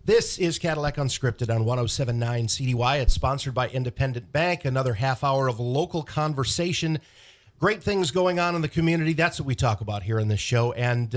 This is Cadillac Unscripted on 107.9 CDY. It's sponsored by Independent Bank. Another half hour of local conversation. Great things going on in the community. That's what we talk about here in this show. And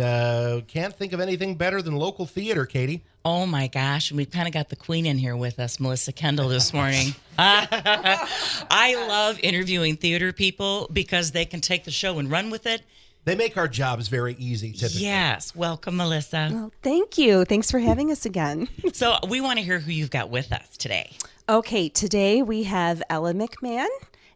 can't think of anything better than local theater, Katie. Oh, my gosh. And we've kind of got the queen in here with us, Melissa Kendell, this morning. I love interviewing theater people because they can take the show and run with it. They make our jobs very easy, typically. Yes. Welcome, Melissa. Well, thank you. Thanks for having us again. So we want to hear who you've got with us today. Okay, today we have Ella McMahon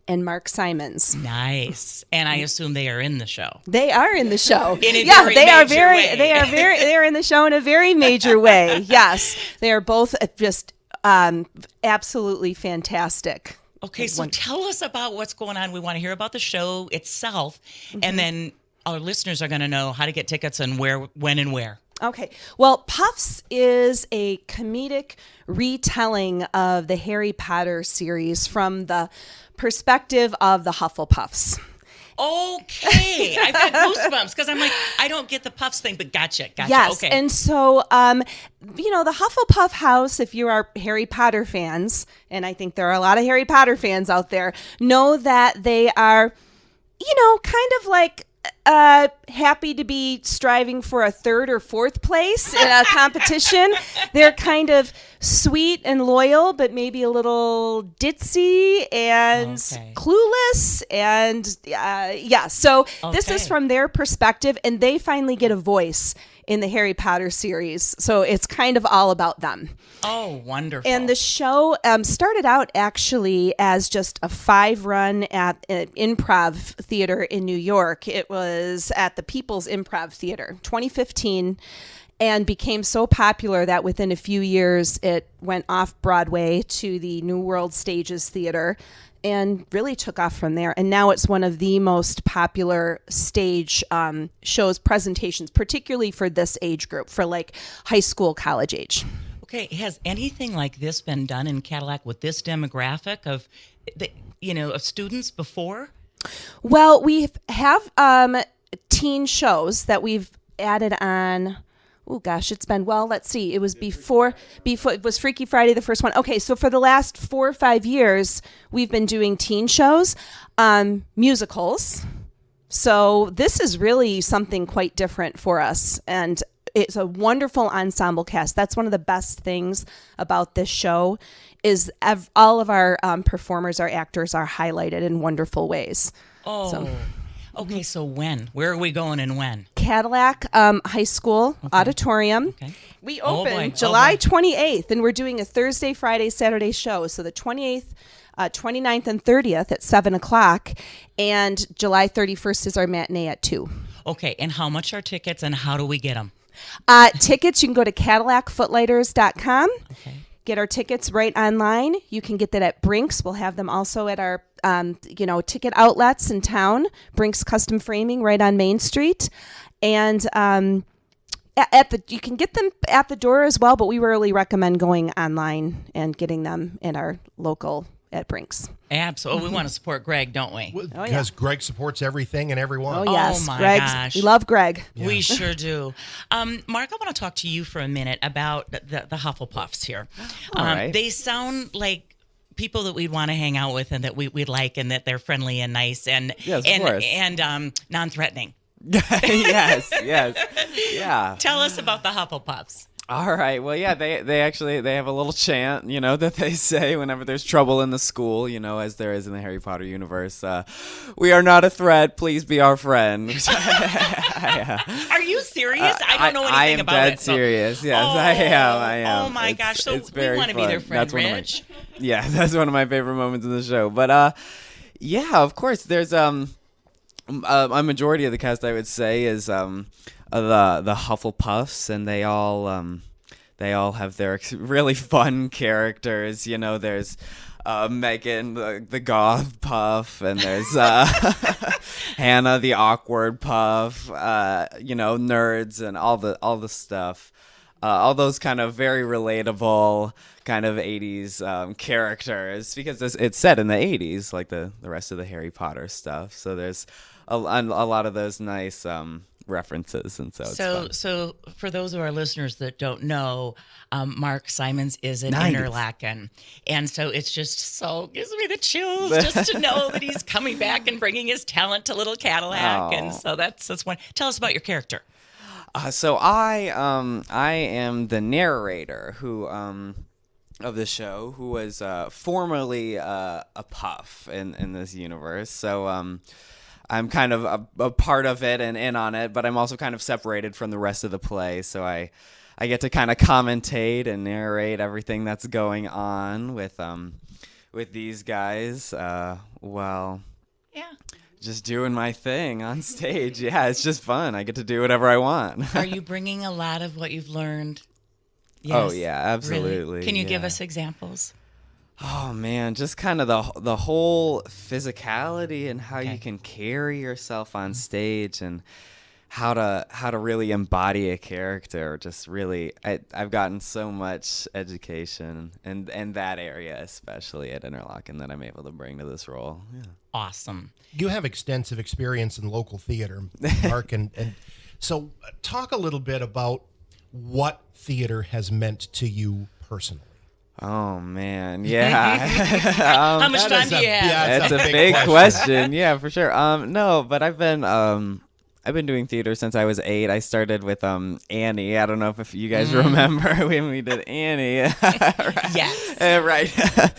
and Mark Simons. Nice. And I assume they are in the show. They are in the show. In a very major way. They are in the show in a very major way. Yes. They are both just absolutely fantastic. Okay, so tell us about what's going on. We want to hear about the show itself, and then our listeners are going to know how to get tickets and where, when, and where. Okay. Well, Puffs is a comedic retelling of the Harry Potter series from the perspective of the Hufflepuffs. Okay. I've got goosebumps because I'm like, I don't get the Puffs thing, but gotcha. Yes. Okay. And so, the Hufflepuff house, if you are Harry Potter fans, and I think there are a lot of Harry Potter fans out there, know that they are, kind of like, happy to be striving for a third or fourth place in a competition. They're kind of sweet and loyal, but maybe a little ditzy and clueless. And so this is from their perspective, and they finally get a voice in the Harry Potter series. So it's kind of all about them. Oh, wonderful. And the show started out actually as just a 5-run at an improv theater in New York. It was at the People's Improv Theater, 2015, and became so popular that within a few years it went off Broadway to the New World Stages Theater and really took off from there. And now it's one of the most popular stage shows, presentations, particularly for this age group, for like high school, college age. Okay, has anything like this been done in Cadillac with this demographic of students before? Well, we have teen shows that we've added on. Oh gosh, it's been, let's see. It was before it was Freaky Friday, the first one. Okay, so for the last 4 or 5 years, we've been doing teen shows, musicals. So this is really something quite different for us, and it's a wonderful ensemble cast. That's one of the best things about this show is all of our performers, our actors are highlighted in wonderful ways. Oh, so. Okay, so when? Where are we going and when? Cadillac High School Auditorium. Okay. We open July 28th, and we're doing a Thursday, Friday, Saturday show. So the 28th, 29th, and 30th at 7 o'clock, and July 31st is our matinee at 2. Okay, and how much are tickets, and how do we get them? Tickets, you can go to CadillacFootliters.com. Okay. Get our tickets right online. You can get that at Brinks. We'll have them also at our, ticket outlets in town. Brinks Custom Framing right on Main Street. And you can get them at the door as well, but we really recommend going online and getting them in our local at Brinks. Absolutely. We want to support Greg, don't we? Because Greg supports everything and everyone. Oh, yes. Oh, my gosh. We love Greg. Yeah. We sure do. Mark, I want to talk to you for a minute about the Hufflepuffs here. All right. They sound like people that we'd want to hang out with and that we'd like, and that they're friendly and nice and yes, of course. And non-threatening. yes. Yeah. Tell us about the Hufflepuffs. All right. Well, yeah, they have a little chant, that they say whenever there's trouble in the school, as there is in the Harry Potter universe. We are not a threat. Please be our friend. Are you serious? I don't know anything about it. I am dead serious. Yes, I am. Oh my gosh. So we want to be their friend, Rich. That's one of my favorite moments in the show. But yeah, of course, there's a majority of the cast, I would say, is the Hufflepuffs, and they all have their really fun characters. There's Megan, the goth puff, and there's Hannah, the awkward puff. Nerds and all the stuff. All those kind of very relatable kind of 80s characters, because it's set in the 80s, like the rest of the Harry Potter stuff. So there's a lot of those nice references, and so it's So, fun. so for those of our listeners that don't know, Mark Simons is an 90s. Interlaken, and so it's just so gives me the chills just to know that he's coming back and bringing his talent to Little Cadillac, and Aw. so that's one. Tell us about your character. So I am the narrator who of the show, who was formerly a puff in this universe. So I'm kind of a part of it and in on it, but I'm also kind of separated from the rest of the play. So I get to kind of commentate and narrate everything that's going on with these guys. Well, Yeah. just doing my thing on stage. Yeah, it's just fun. I get to do whatever I want. Are you bringing a lot of what you've learned? Oh, Yes. yeah, absolutely. Really? Can you give yeah. us exampes? Oh man, just kind of the whole physicality and how Okay. you can carry yourself on stage and how to really embody a character. Just really, I've gotten so much education in that area, especially at Interlochen, that I'm able to bring to this role. Yeah. Awesome. You have extensive experience in local theater, Mark, and so talk a little bit about what theater has meant to you personally. Oh man, yeah. How much that time is do a- you have? yeah, That's a big question. Yeah, for sure. No, but I've been doing theater since I was 8. I started with Annie. I don't know if you guys remember when we did Annie. Right. Yes. Right.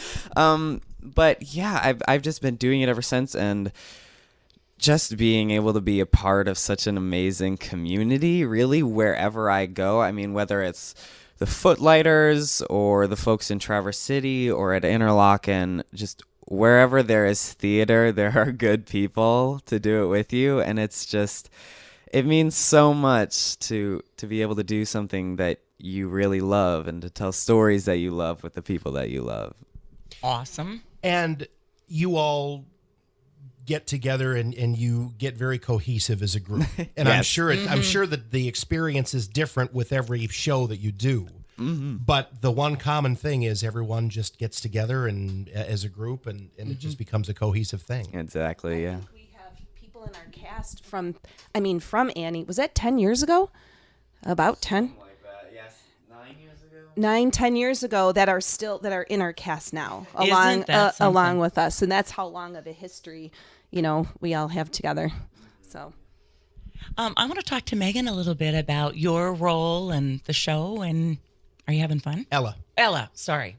But yeah, I've just been doing it ever since, and just being able to be a part of such an amazing community, really, wherever I go. I mean, whether it's the Footlighters or the folks in Traverse City or at Interlochen, just wherever there is theater, there are good people to do it with you. And it's just, it means so much to be able to do something that you really love and to tell stories that you love with the people that you love. Awesome. And you all get together and you get very cohesive as a group. And I'm Yes. sure I'm sure that the experience is different with every show that you do. But the one common thing is everyone just gets together and as a group and it just becomes a cohesive thing. Exactly, yeah. We have people in our cast from Annie. Was that 10 years ago? About 10? Like that, yes. 9 years ago? 9-10 years ago that are in our cast now Isn't that something? along with us, and that's how long of a history we all have together. So I want to talk to Megan a little bit about your role and the show. And are you having fun? Ella. Ella, sorry.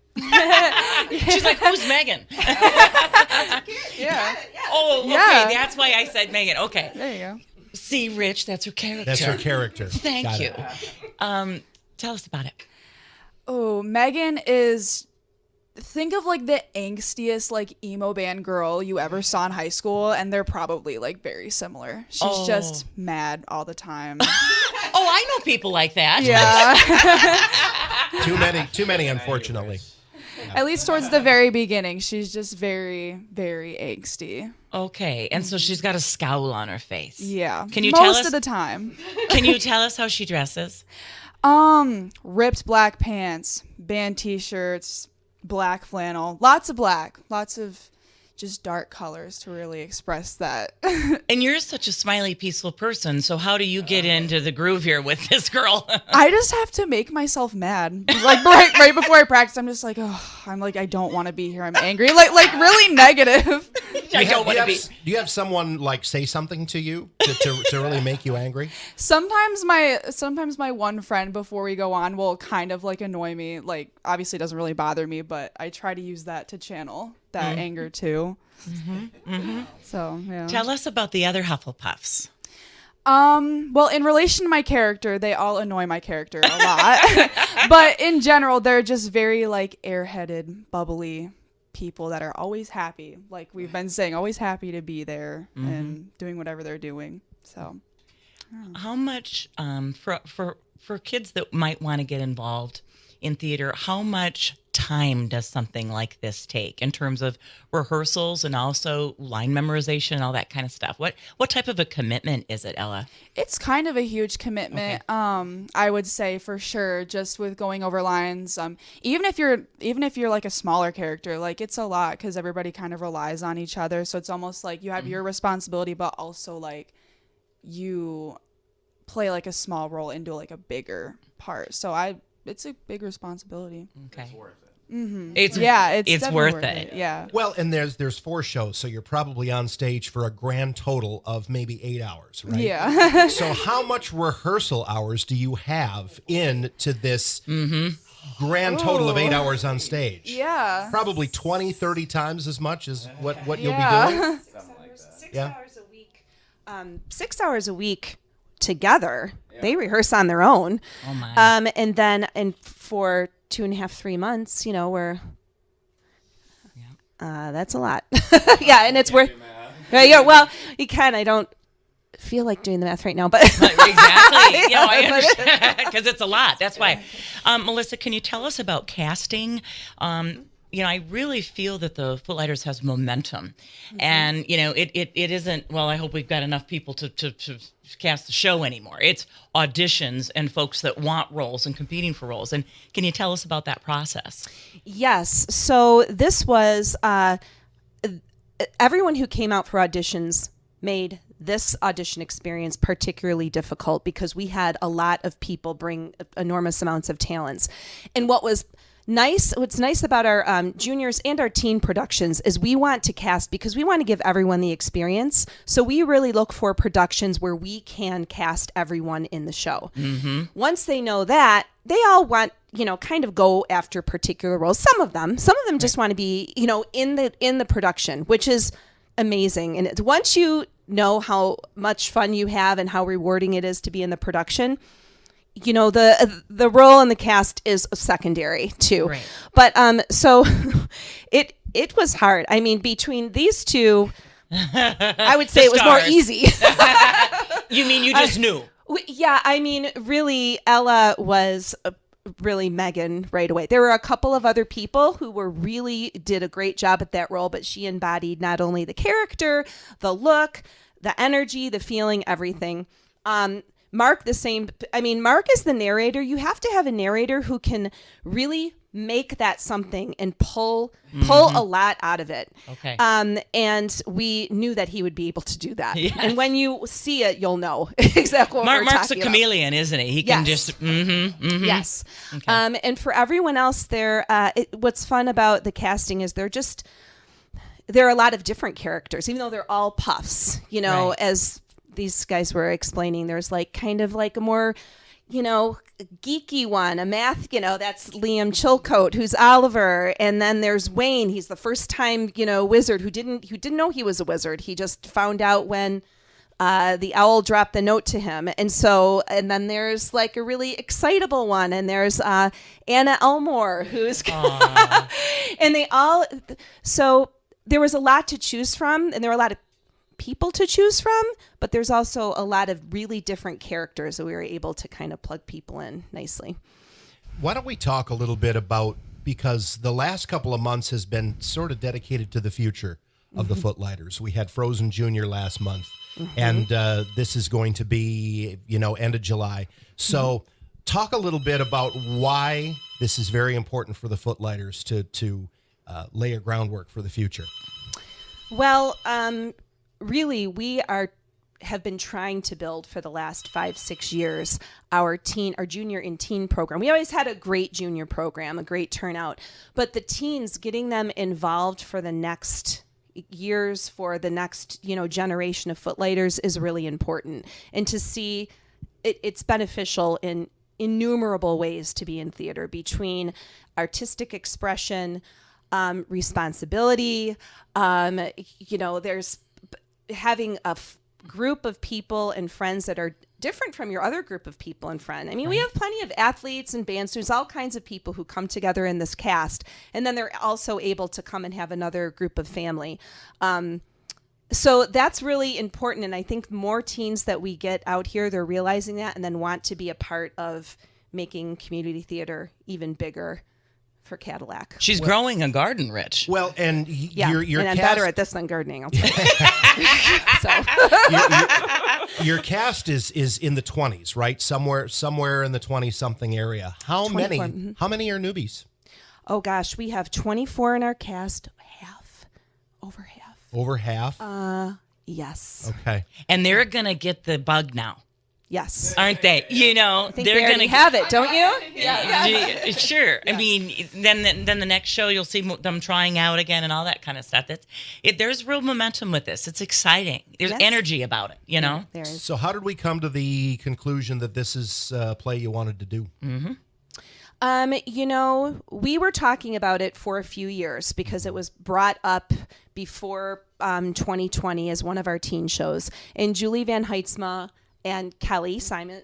She's like, who's Megan? yeah, Oh, okay. Yeah. That's why I said Megan. Okay. there you go. See, Rich, that's her character. That's her character. Thank Got you. it. Tell us about it. Oh, Megan is, think of like the angstiest like emo band girl you ever saw in high school, and they're probably like very similar. She's Oh. just mad all the time. Oh, I know people like that. Yeah. Too many, unfortunately. At least towards the very beginning, she's just very, very angsty. Okay. And so she's got a scowl on her face. Yeah. Can you Most tell us? of the time. Can you tell us how she dresses? Ripped black pants, band t-shirts, black flannel, lots of black, lots of just dark colors to really express that. And you're such a smiley, peaceful person. So how do you get into the groove here with this girl? I just have to make myself mad. Like right before I practice, I'm just like, oh, I don't want to be here. I'm angry. Like really negative. I don't want to be. Do you have someone like say something to you to really make you angry? Sometimes my one friend before we go on will kind of like annoy me. Like obviously it doesn't really bother me, but I try to use that to channel that anger too. So yeah. Tell us about the other Hufflepuffs. Well, in relation to my character, they all annoy my character a lot. But in general, they're just very like airheaded, bubbly people that are always happy. Like we've been saying, always happy to be there and doing whatever they're doing. So How much for kids that might want to get involved in theater, how much time does something like this take in terms of rehearsals and also line memorization and all that kind of stuff? What type of a commitment is it, Ella? it's kind of a huge commitment. I would say for sure, just with going over lines. Even if you're like a smaller character, like it's a lot because everybody kind of relies on each other. So it's almost like you have your responsibility, but also like you play like a small role into like a bigger part. So it's a big responsibility. Okay. It's worth it. It's definitely worth it. Yeah. Well, and there's 4 shows, so you're probably on stage for a grand total of maybe 8 hours, right? Yeah. So how much rehearsal hours do you have into this grand total of 8 hours on stage? Yeah. Probably 20, 30 times as much as what you'll be Yeah. doing? 6 Yeah. hours a week. 6 hours a week together. They rehearse on their own. Oh my. And then for 2.5, 3 months, we're that's a lot. Yeah, and it's worth. Yeah, well, you can. I don't feel like doing the math right now, but Exactly. I understand because it's a lot. That's why. Melissa, can you tell us about casting? I really feel that the Footlighters has momentum, and it isn't. Well, I hope we've got enough people to cast the show anymore. It's auditions and folks that want roles and competing for roles. And can you tell us about that process? yes. So this was everyone who came out for auditions made this audition experience particularly difficult because we had a lot of people bring enormous amounts of talents. And what's nice about our juniors and our teen productions is we want to cast because we want to give everyone the experience. So we really look for productions where we can cast everyone in the show. Once they know that, they all want, kind of go after particular roles. Some of them just want to be, in the production, which is amazing. And once you know how much fun you have and how rewarding it is to be in the production, the role in the cast is secondary too. Right. But so it was hard. I mean, between these two, I would say it was more stars. easy. You mean you just knew? Yeah, I mean, really, Ella was really Megan right away. There were a couple of other people who did a great job at that role, but she embodied not only the character, the look, the energy, the feeling, everything. Mark, the same. I mean, Mark is the narrator. You have to have a narrator who can really make that something and pull a lot out of it. Okay. And we knew that he would be able to do that. Yes. And when you see it, you'll know exactly what we're Mark's a talking about. chameleon, isn't he? He can Yes. just. Yes. Okay. And for everyone else there, what's fun about the casting is there are a lot of different characters, even though they're all puffs, Right. as these guys were explaining. There's like kind of like a more, geeky one, a math, that's Liam Chilcote, who's Oliver. And then there's Wayne. He's the first time, wizard who didn't know he was a wizard. He just found out when the owl dropped the note to him. And then there's like a really excitable one. And there's Anna Elmore, who's, and so there was a lot to choose from, and there were a lot of people to choose from, but there's also a lot of really different characters that we were able to kind of plug people in nicely. Why don't we talk a little bit about, because the last couple of months has been sort of dedicated to the future of the Footlighters. We had Frozen Junior last month, and this is going to be, end of July. So talk a little bit about why this is very important for the Footlighters to lay a groundwork for the future. Well, really, we have been trying to build for the last 5-6 years our junior and teen program. We always had a great junior program, a great turnout, but the teens, getting them involved for the next years, for the next generation of Footlighters is really important. And to see it's beneficial in innumerable ways to be in theater, between artistic expression, responsibility, there's having a group of people and friends that are different from your other group of people and friends. I mean, we have plenty of athletes and band students, all kinds of people who come together in this cast, and then they're also able to come and have another group of family. So that's really important, and I think more teens that we get out here, they're realizing that and then want to be a part of making community theater even bigger for Cadillac. She's growing a garden, Rich. Well, and your and I'm cast, better at this than gardening. I'll tell you. So your cast is in the 20s, right? Somewhere in the 20-something area. How 24, many? How many are newbies? Oh gosh, we have 24 in our cast. Over half. Over half. Yes. Okay. And they're going to get the bug now. Yes. aren't they? I think they already have it, don't you? Yeah, sure. I mean, then the next show you'll see them trying out again and all that kind of stuff. There's real momentum with this. It's exciting. There's Yes. energy about it. You know. There is. So how did we come to the conclusion that this is a play you wanted to do? We were talking about it for a few years because it was brought up before 2020 as one of our teen shows. And Julie Van Heitzma and Kelly Simon,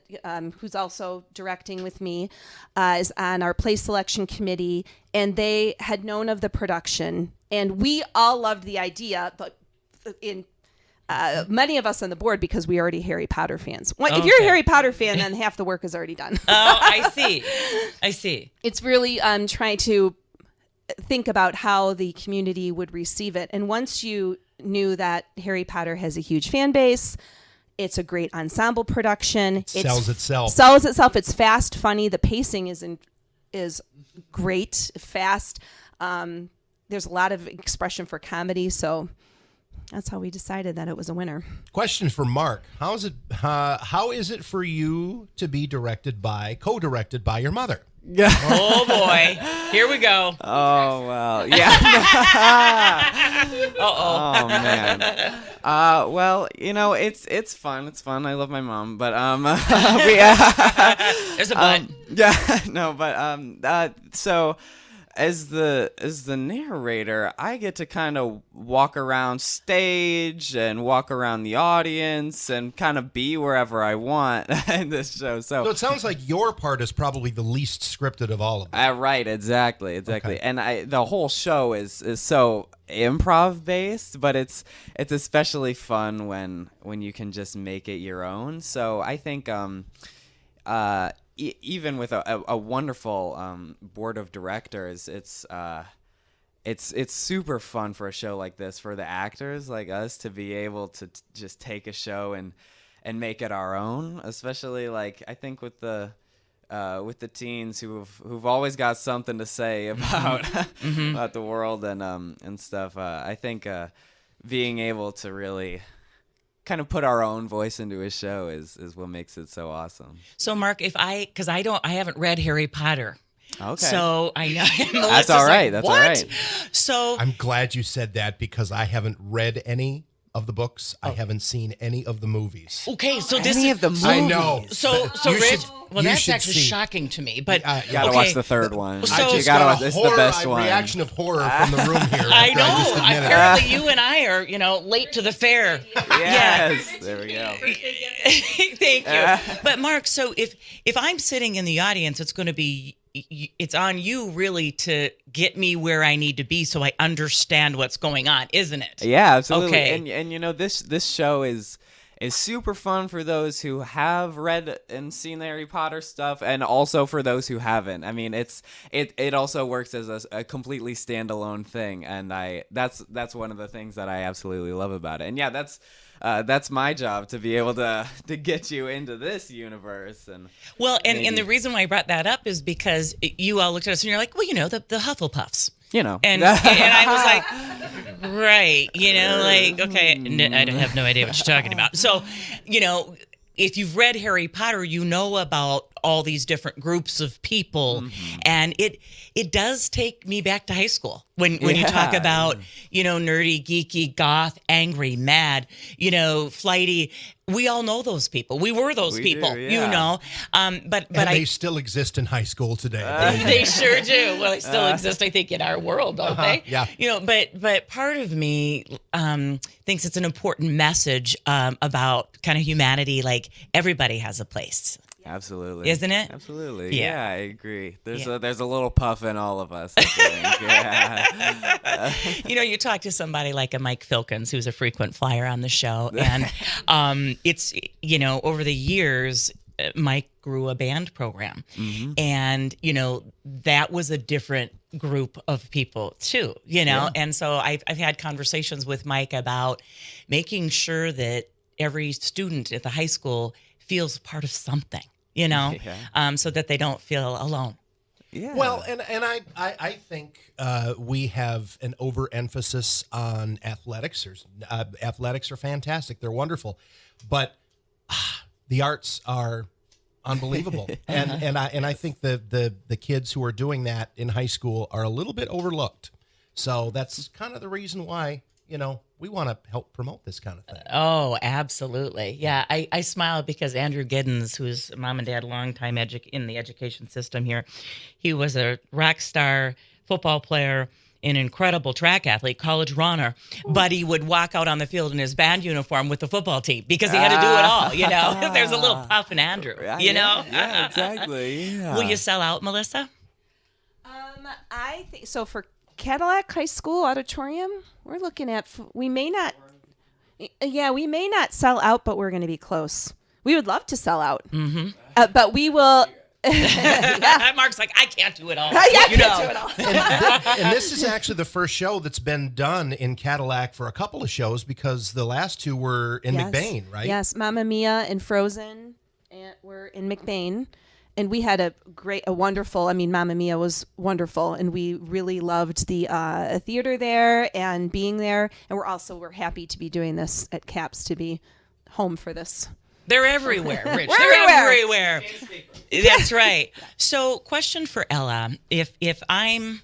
who's also directing with me, is on our play selection committee. And they had known of the production. And we all loved the idea, but many of us on the board, because we are already Harry Potter fans. If you're a Harry Potter fan, then half the work is already done. Oh, I see. It's really trying to think about how the community would receive it. And once you knew that Harry Potter has a huge fan base, it's a great ensemble production. Sells itself. Sells itself. It's fast, funny. The pacing is great, fast. There's a lot of expression for comedy, so that's how we decided that it was a winner. Question for Mark. How is it for you to be co-directed by your mother? Yeah. Oh boy, here we go. Oh well, yeah. Oh man. Well, it's fun. It's fun. I love my mom, but There's a but. yeah, no, but so. As the narrator, I get to kind of walk around stage and walk around the audience and kind of be wherever I want in this show. So it sounds like your part is probably the least scripted of all of them. right, exactly. Okay. And the whole show is so improv based, but it's especially fun when you can just make it your own. So I think even with a wonderful board of directors, it's super fun for a show like this for the actors like us to be able to just take a show and make it our own. Especially like I think with the teens who've always got something to say about about the world and stuff. I think being able to really kind of put our own voice into a show is what makes it so awesome. So Mark, I haven't read Harry Potter. Okay. So I know. That's all right. That's all what? right. So I'm glad you said that because I haven't read any of the books. I haven't seen any of the movies. okay, so this Any is of the movies. I know. So You Rich, should- well, you that's should actually see. shocking to me. But You gotta watch the third one. So- I You just gotta got watch. a It's horror, the best one. reaction of horror from the room here. I after just know. admitted it. Apparently, you and I are, late to the fair. Yes. There we go. Thank you. But Mark, so if I'm sitting in the audience, it's going to be. It's on you really to get me where I need to be so I understand what's going on, isn't it? Yeah, absolutely. Okay. And this show is super fun for those who have read and seen the Harry Potter stuff, and also for those who haven't. I mean, it also works as a completely standalone thing, and that's one of the things that I absolutely love about it. And yeah, that's my job to be able to get you into this universe. And the reason why I brought that up is because you all looked at us and you're like, well, the Hufflepuffs. And I was like, right, okay, I have no idea what you're talking about. So, if you've read Harry Potter, you know about all these different groups of people, and it does take me back to high school when you talk about nerdy, geeky, goth, angry, mad, flighty. We all know those people. We were those people, But they still exist in high school today. they sure do. Well, they still exist, I think, in our world, don't they? Yeah. But part of me thinks it's an important message about kind of humanity. Like everybody has a place. Absolutely. Isn't it? Absolutely. Yeah. Yeah, I agree. There's a little puff in all of us, I think. Yeah. You talk to somebody like a Mike Filkins, who's a frequent flyer on the show, and it's over the years, Mike grew a band program, and that was a different group of people too, and so I've had conversations with Mike about making sure that every student at the high school feels part of something, so that they don't feel alone. Yeah. Well, and I think we have an overemphasis on athletics. Athletics are fantastic; they're wonderful, but The arts are unbelievable, and I think the kids who are doing that in high school are a little bit overlooked. So that's kind of the reason why we want to help promote this kind of thing. Oh, absolutely. Yeah, I smile because Andrew Giddens, who's mom and dad, longtime in the education system here, he was a rock star football player, an incredible track athlete, college runner, but he would walk out on the field in his band uniform with the football team because he had to do it all, There's a little Puff and Andrew, Yeah, exactly. Yeah. Will you sell out, Melissa? I think so. For Cadillac High School Auditorium, we're looking at, we may not sell out, but we're going to be close. We would love to sell out, but we will. Mark's like, I can't do it all. I can't do it all. And this is actually the first show that's been done in Cadillac for a couple of shows, because the last two were in McBain, right? Yes, Mamma Mia and Frozen were in McBain. And we had a wonderful, Mamma Mia was wonderful. And we really loved the theater there and being there. And we're happy to be doing this at CAPS, to be home for this. They're everywhere, Rich. They're everywhere. That's right. So, question for Ella. If I'm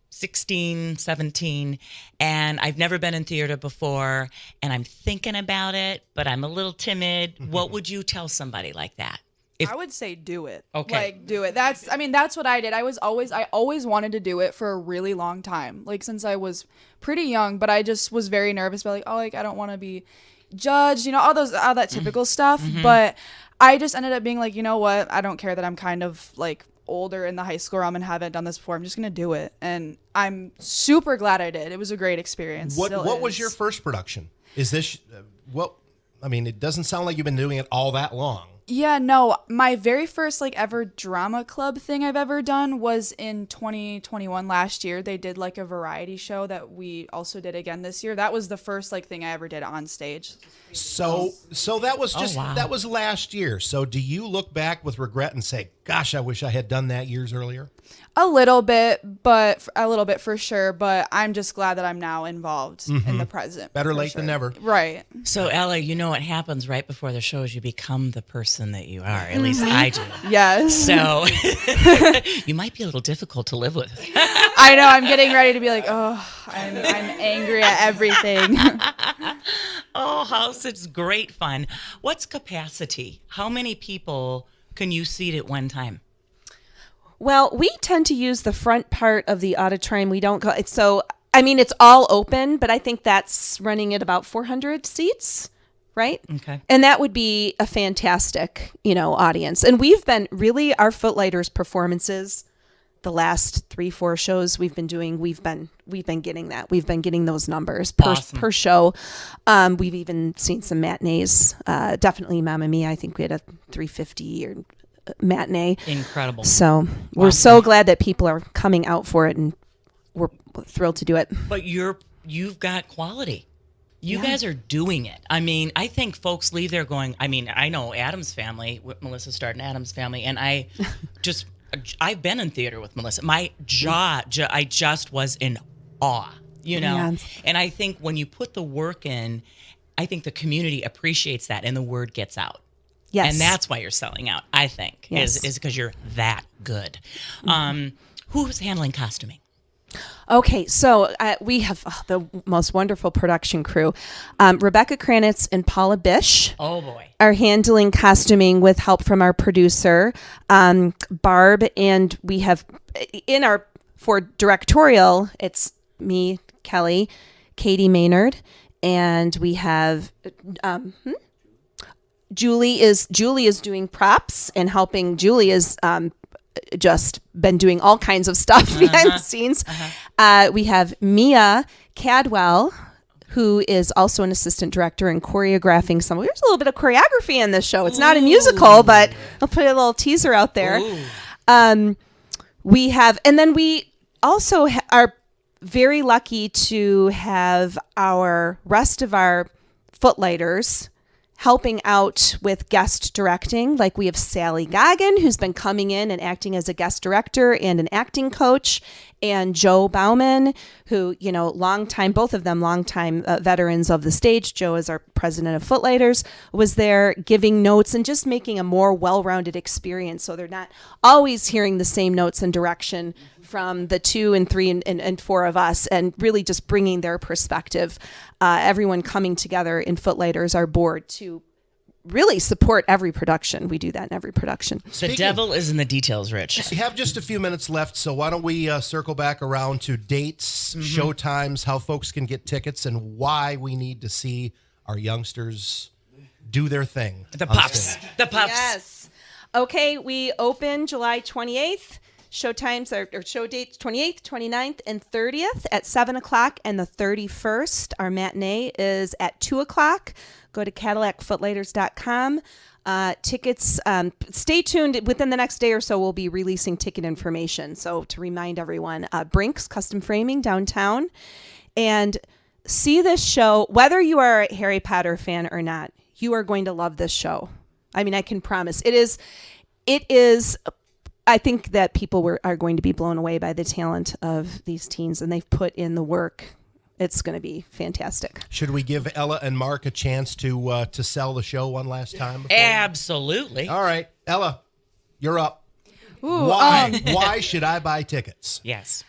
16, 17, and I've never been in theater before, and I'm thinking about it, but I'm a little timid, what would you tell somebody like that? I would say do it. Okay. Like, do it. That's what I did. I always wanted to do it for a really long time. Like, since I was pretty young, but I just was very nervous about I don't want to be judged, all that typical stuff. But I just ended up being like, you know what? I don't care that I'm kind of like older in the high school realm and haven't done this before. I'm just going to do it. And I'm super glad I did. It was a great experience. What was your first production? Is this, it doesn't sound like you've been doing it all that long. Yeah, no, my very first ever drama club thing I've ever done was in 2021 last year. They did a variety show that we also did again this year. That was the first thing I ever did on stage. So that was that was last year. So do you look back with regret and say, gosh, I wish I had done that years earlier? A little bit for sure. But I'm just glad that I'm now involved in the present. Better late than never. Right. So, Ella, what happens right before the show is you become the person that you are. At least I do. Yes. So you might be a little difficult to live with. I know. I'm getting ready to be I'm angry at everything. Oh, house, it's great fun. What's capacity? How many people can you seat at one time? Well, we tend to use the front part of the auditorium. We don't go. It's all open, but I think that's running at about 400 seats, right? Okay. And that would be a fantastic, audience. And we've been really, our Footliters performances, the last 3-4 shows we've been doing, we've been getting that. We've been getting those numbers per show. We've even seen some matinees. Definitely Mamma Mia. I think we had a 350 or matinee. Incredible. So we're so glad that people are coming out for it, and we're thrilled to do it. But you've got quality. You guys are doing it. I think folks leave there going, I know Addams Family, Melissa starred in Addams Family, and I've been in theater with Melissa. My jaw, I just was in awe, Yeah. And I think when you put the work in, I think the community appreciates that and the word gets out. Yes. And that's why you're selling out, I think, is because you're that good. Who's handling costuming? Okay, so we have the most wonderful production crew. Rebecca Kranitz and Paula Bish are handling costuming with help from our producer, Barb. And we have for directorial, it's me, Kelly, Katie Maynard, and we have Julie is doing props and helping. Julie is just been doing all kinds of stuff behind the scenes. We have Mia Cadwell, who is also an assistant director and choreographing some. There's a little bit of choreography in this show. It's not a musical, but I'll put a little teaser out there. We have, and then we also are very lucky to have our rest of our Footlighters helping out with guest directing. Like we have Sally Goggin, who's been coming in and acting as a guest director and an acting coach, and Joe Bauman, who, both of them longtime veterans of the stage. Joe is our president of Footliters, was there giving notes and just making a more well-rounded experience. So they're not always hearing the same notes and direction from the 2 and 3 and 4 of us, and really just bringing their perspective. Everyone coming together in Footliters, our board, to really support every production. We do that in every production. The devil is in the details, Rich. We have just a few minutes left, so why don't we circle back around to dates, show times, how folks can get tickets, and why we need to see our youngsters do their thing. The on pups. stage. The pups. Yes. Okay, we open July 28th. Show times or show dates 28th, 29th, and 30th at 7 o'clock, and the 31st, our matinee, is at 2 o'clock. Go to CadillacFootlighters.com. Tickets, stay tuned. Within the next day or so, we'll be releasing ticket information. So to remind everyone, Brink's Custom Framing downtown. And see this show, whether you are a Harry Potter fan or not, you are going to love this show. I mean, I can promise. It is. I think that people are going to be blown away by the talent of these teens, and they've put in the work. It's going to be fantastic. Should we give Ella and Mark a chance to sell the show one last time? Absolutely. All right, Ella, you're up. Ooh, Why should I buy tickets? Yes.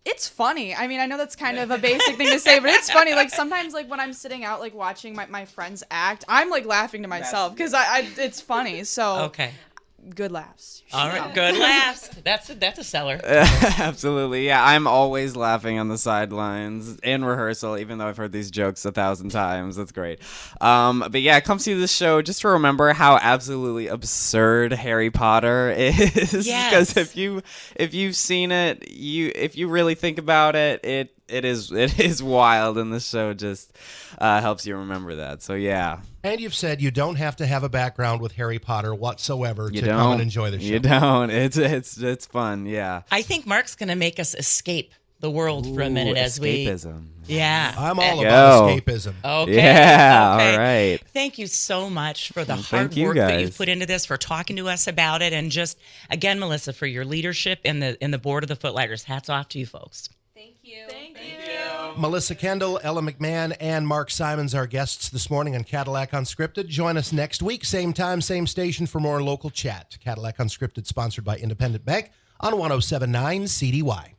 It's funny. I mean, I know that's kind of a basic thing to say, but it's funny. Like sometimes, like when I'm sitting out, like watching my friends act, I'm like laughing to myself because it's funny. So Okay. Good laughs. All right. Good laughs. That's a seller. Absolutely. Yeah, I'm always laughing on the sidelines in rehearsal, even though I've heard these jokes 1,000 times. That's great. But yeah, come see this show just to remember how absolutely absurd Harry Potter is. Yes. Because if you've seen it, if you really think about it, it is wild, and this show just helps you remember that. So yeah. And you've said you don't have to have a background with Harry Potter whatsoever to come and enjoy the show. You don't. It's fun. Yeah. I think Mark's going to make us escape the world for a minute as escapism. Yeah. I'm all about escapism. Okay. Yeah. Okay. All right. Thank you so much for the Well, hard thank you work that guys. you've put into this, for talking to us about it, and just again, Melissa, for your leadership in the board of the Footlighters. Hats off to you folks. Thank you. Melissa Kendell, Ella McMahon, and Mark Simons are guests this morning on Cadillac Unscripted. Join us next week, same time, same station, for more local chat. Cadillac Unscripted, sponsored by Independent Bank on 107.9 CDY.